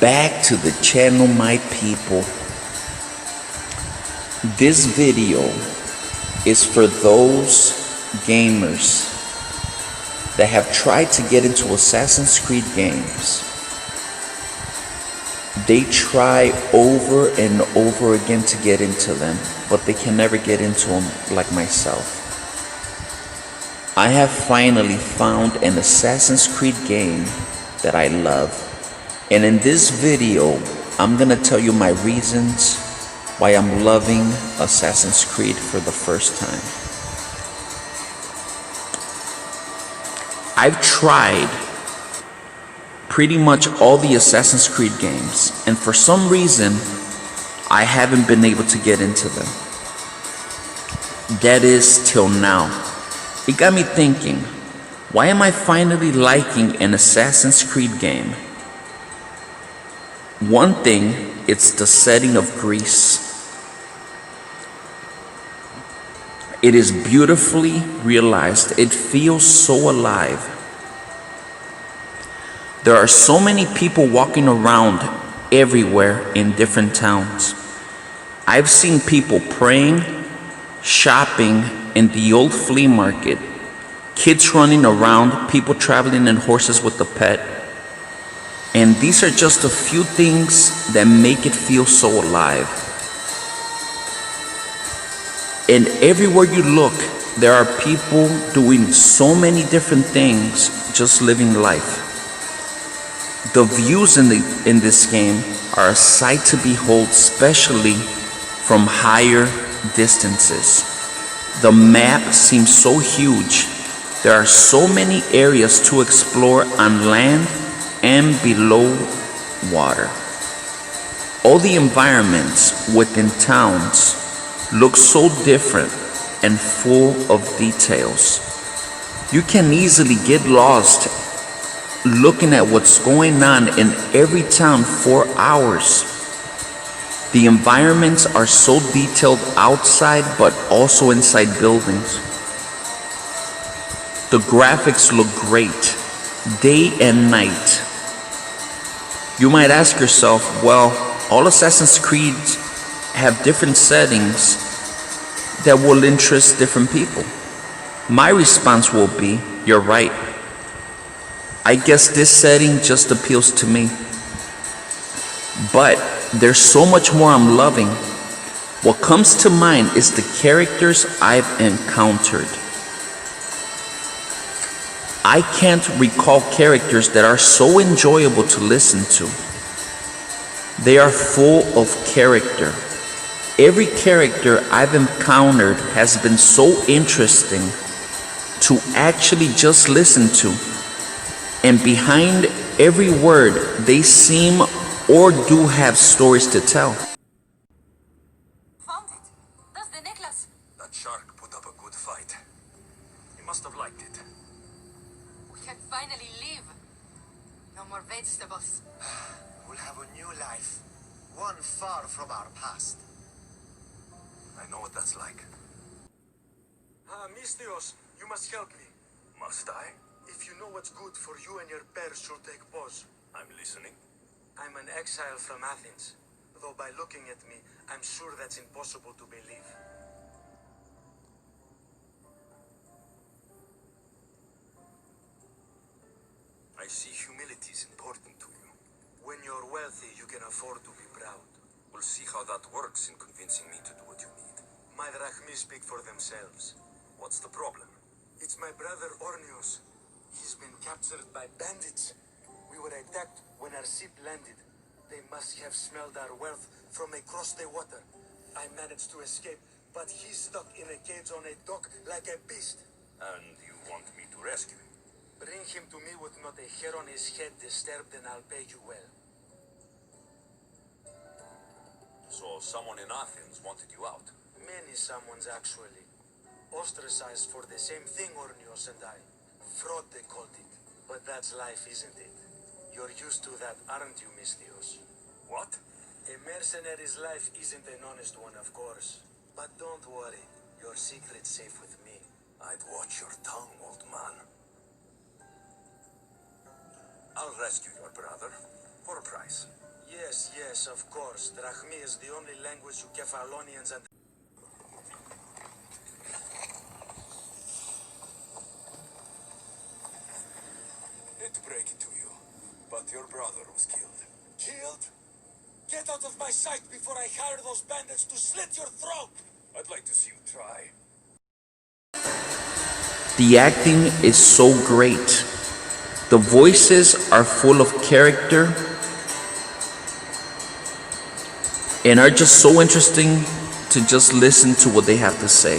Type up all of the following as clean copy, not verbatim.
back to the channel, my people. This video is for those gamers that have tried to get into Assassin's Creed games. They try over and over again to get into them, but they can never get into them like myself. I have finally found an Assassin's Creed game that I love. And in this video, I'm gonna tell you my reasons why I'm loving Assassin's Creed for the first time. I've tried pretty much all the Assassin's Creed games, and for some reason, I haven't been able to get into them. That is till now. It got me thinking, why am I finally liking an Assassin's Creed game? One thing, it's the setting of Greece. It is beautifully realized. It feels so alive. There are so many people walking around everywhere in different towns. I've seen people praying, shopping in the old flea market, kids running around, people traveling in horses with a pet. And these are just a few things that make it feel so alive. And everywhere you look, there are people doing so many different things, just living life. The views in this game are a sight to behold, especially from higher distances. The map seems so huge. There are so many areas to explore on land and below water. All the environments within towns look so different and full of details. You can easily get lost looking at what's going on in every town for hours. The environments are so detailed outside but also inside buildings. The graphics look great, day and night. You might ask yourself, well, all Assassin's Creed have different settings that will interest different people. My response will be, you're right. I guess this setting just appeals to me. But there's so much more I'm loving. What comes to mind is the characters I've encountered. I can't recall characters that are so enjoyable to listen to. They are full of character. Every character I've encountered has been so interesting to actually just listen to. And behind every word, they seem or do have stories to tell. Found it. That's the necklace. That shark put up a good fight. He must have liked it. We can finally live. No more vegetables. We'll have a new life, one far from our past. I know what that's like. Mistios, you must help me. Must I? If you know what's good for you and your bears should take pause. I'm listening. I'm an exile from Athens, though by looking at me, I'm sure that's impossible to believe. I see humility is important to you. When you're wealthy, you can afford to be proud. We'll see how that works in convincing me to do what you need. My drachmi speak for themselves. What's the problem? It's my brother Ornios. He's been captured by bandits. We were attacked when our ship landed. They must have smelled our wealth from across the water. I managed to escape, but he's stuck in a cage on a dock like a beast. And you want me to rescue him? Bring him to me with not a hair on his head disturbed, and I'll pay you well. So someone in Athens wanted you out? Many someones, actually. Ostracized for the same thing, Ornios and I. Fraud, they called it. But that's life, isn't it? You're used to that, aren't you, Mistios? What? A mercenary's life isn't an honest one, of course. But don't worry, your secret's safe with me. I'd watch your tongue, old man. I'll rescue your brother for a price. Yes, of course. Drachmi is the only language you Kefalonians and... Hate to break it to you, but your brother was killed. Killed? Get out of my sight before I hire those bandits to slit your throat! I'd like to see you try. The acting is so great. The voices are full of character and are just so interesting to just listen to what they have to say.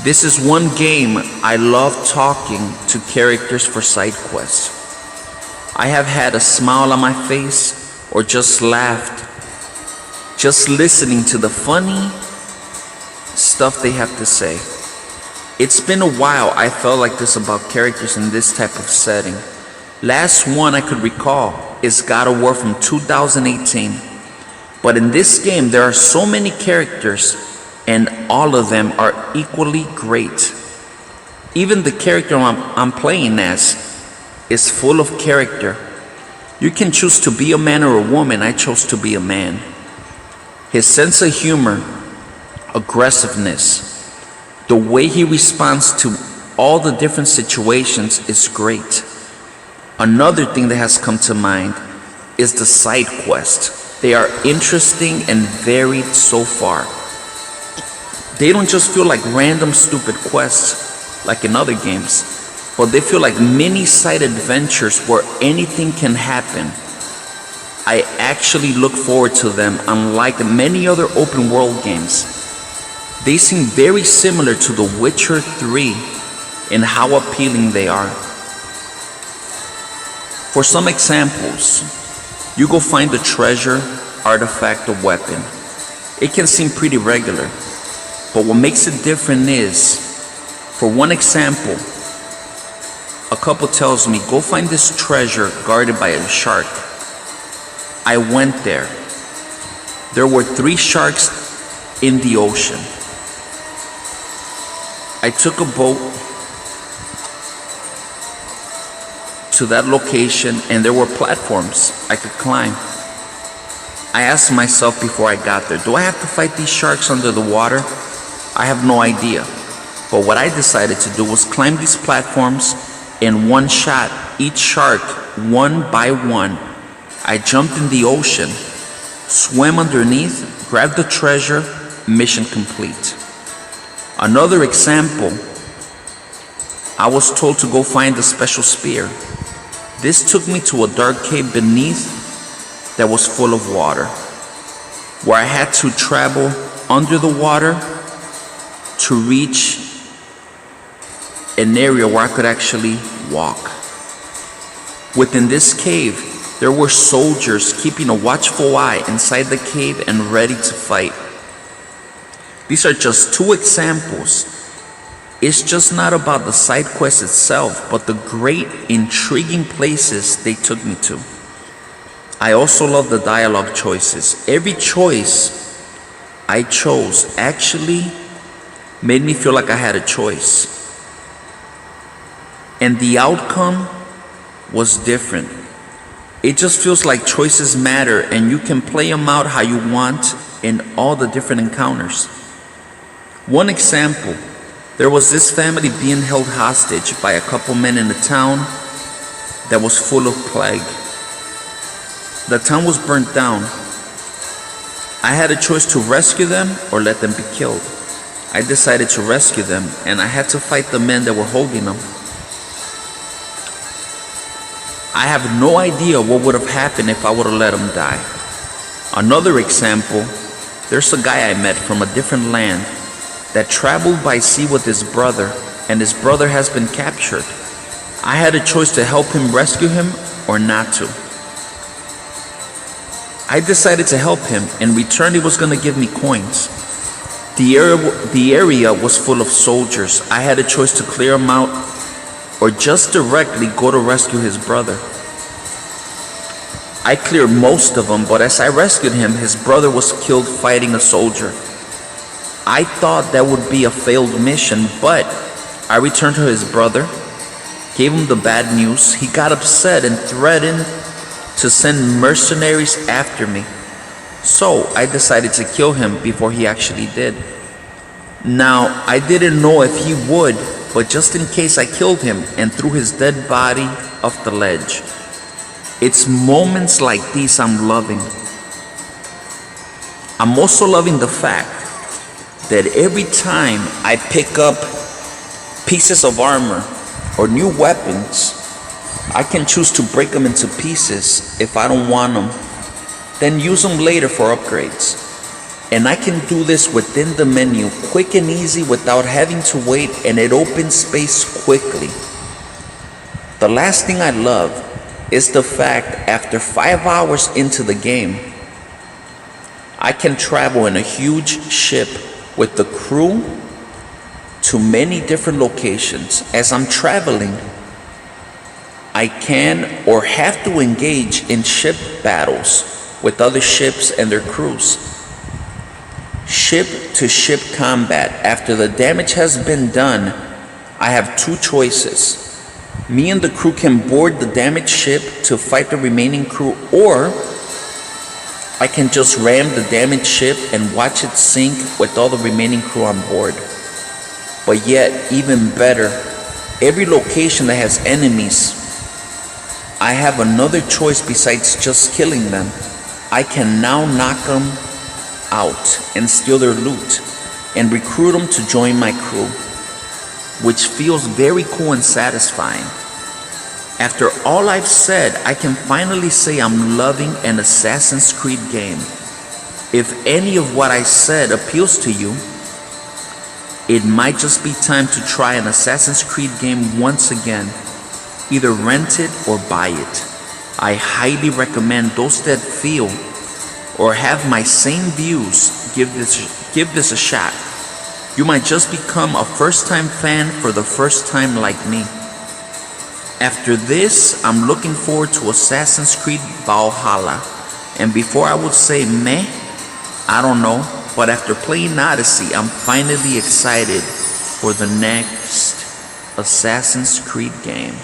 This is one game I love talking to characters for side quests. I have had a smile on my face or just laughed just listening to the funny stuff they have to say. It's been a while I felt like this about characters in this type of setting. Last one I could recall is God of War from 2018. But in this game there are so many characters and all of them are equally great. Even the character I'm playing as is full of character. You can choose to be a man or a woman. I chose to be a man. His sense of humor, aggressiveness, the way he responds to all the different situations is great. Another thing that has come to mind is the side quest. They are interesting and varied so far. They don't just feel like random stupid quests like in other games, but they feel like mini side adventures where anything can happen. I actually look forward to them, unlike many other open world games. They seem very similar to The Witcher 3 in how appealing they are. For some examples, you go find a treasure, artifact, or weapon. It can seem pretty regular, but what makes it different is, for one example, a couple tells me, go find this treasure guarded by a shark. I went there. There were 3 sharks in the ocean. I took a boat to that location and there were platforms I could climb. I asked myself before I got there, do I have to fight these sharks under the water? I have no idea. But what I decided to do was climb these platforms in one shot, each shark, one by one. I jumped in the ocean, swam underneath, grabbed the treasure, mission complete. Another example, I was told to go find a special spear. This took me to a dark cave beneath that was full of water, where I had to travel under the water to reach an area where I could actually walk. Within this cave, there were soldiers keeping a watchful eye inside the cave and ready to fight. These are just 2 examples. It's just not about the side quest itself, but the great, intriguing places they took me to. I also love the dialogue choices. Every choice I chose actually made me feel like I had a choice. And the outcome was different. It just feels like choices matter and you can play them out how you want in all the different encounters. One example, there was this family being held hostage by a couple men in a town that was full of plague. The town was burnt down. I had a choice to rescue them or let them be killed. I decided to rescue them and I had to fight the men that were holding them. I have no idea what would have happened if I would have let them die. Another example, there's a guy I met from a different land that traveled by sea with his brother, and his brother has been captured. I had a choice to help him rescue him or not to. I decided to help him. In return, he was going to give me coins. The area was full of soldiers. I had a choice to clear them out or just directly go to rescue his brother. I cleared most of them, but as I rescued him, his brother was killed fighting a soldier. I thought that would be a failed mission, but I returned to his brother, gave him the bad news. He got upset and threatened to send mercenaries after me. So I decided to kill him before he actually did. Now, I didn't know if he would, but just in case I killed him and threw his dead body off the ledge. It's moments like these I'm loving. I'm also loving the fact that every time I pick up pieces of armor or new weapons, I can choose to break them into pieces if I don't want them, then use them later for upgrades. And I can do this within the menu, quick and easy, without having to wait, and it opens space quickly. The last thing I love is the fact after 5 hours into the game, I can travel in a huge ship with the crew to many different locations. As I'm traveling, I can or have to engage in ship battles with other ships and their crews. Ship to ship combat. After the damage has been done, I have two choices. Me and the crew can board the damaged ship to fight the remaining crew, or I can just ram the damaged ship and watch it sink with all the remaining crew on board. But yet, even better, every location that has enemies, I have another choice besides just killing them. I can now knock them out and steal their loot and recruit them to join my crew, which feels very cool and satisfying. After all I've said, I can finally say I'm loving an Assassin's Creed game. If any of what I said appeals to you, it might just be time to try an Assassin's Creed game once again. Either rent it or buy it. I highly recommend those that feel or have my same views give this a shot. You might just become a first-time fan for the first time like me. After this, I'm looking forward to Assassin's Creed Valhalla. And before I would say meh, I don't know, but after playing Odyssey, I'm finally excited for the next Assassin's Creed game.